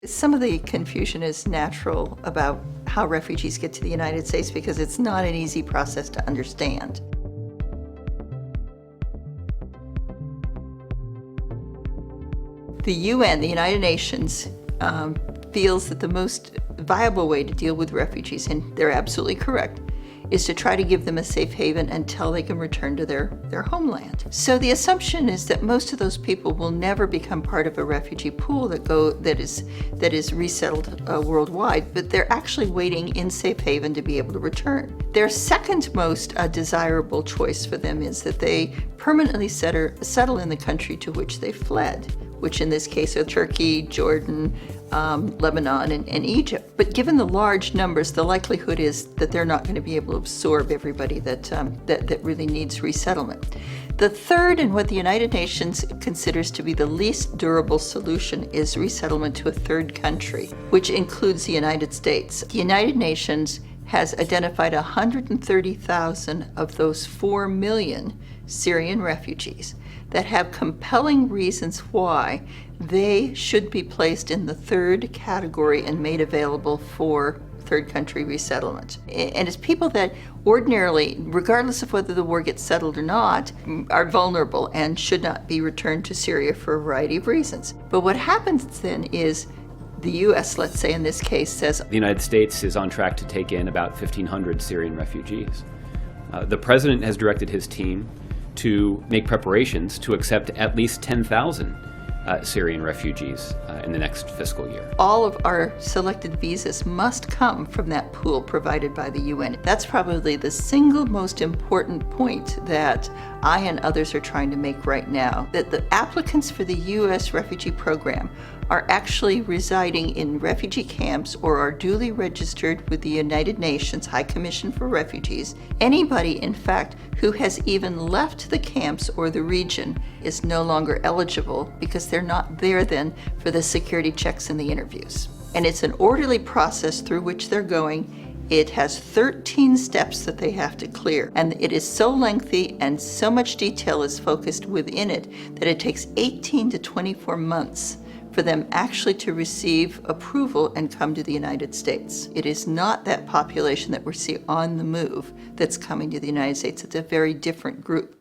Some of the confusion is natural about how refugees get to the United States because it's not an easy process to understand. The UN, the United Nations, feels that the most viable way to deal with refugees, and they're absolutely correct, is to try to give them a safe haven until they can return to their homeland. So the assumption is that most of those people will never become part of a refugee pool that is resettled worldwide, but they're actually waiting in safe haven to be able to return. Their second most desirable choice for them is that they permanently settle in the country to which they fled, which in this case are Turkey, Jordan, Lebanon, and Egypt. But given the large numbers, the likelihood is that they're not going to be able to absorb everybody that really needs resettlement. The third, and what the United Nations considers to be the least durable solution, is resettlement to a third country, which includes the United States. The United Nations has identified 130,000 of those 4 million Syrian refugees that have compelling reasons why they should be placed in the third category and made available for third country resettlement. And it's people that ordinarily, regardless of whether the war gets settled or not, are vulnerable and should not be returned to Syria for a variety of reasons. But what happens then is the U.S., let's say in this case, says the United States is on track to take in about 1,500 Syrian refugees. The president has directed his team to make preparations to accept at least 10,000 Syrian refugees in the next fiscal year. All of our selected visas must come from that pool provided by the UN. That's probably the single most important point that I and others are trying to make right now, that the applicants for the U.S. refugee program are actually residing in refugee camps or are duly registered with the United Nations High Commission for Refugees. Anybody, in fact, who has even left the camps or the region is no longer eligible because they're not there then for the security checks and the interviews. And it's an orderly process through which they're going. It has 13 steps that they have to clear, and it is so lengthy and so much detail is focused within it that it takes 18 to 24 months for them actually to receive approval and come to the United States. It is not that population that we see on the move that's coming to the United States. It's a very different group.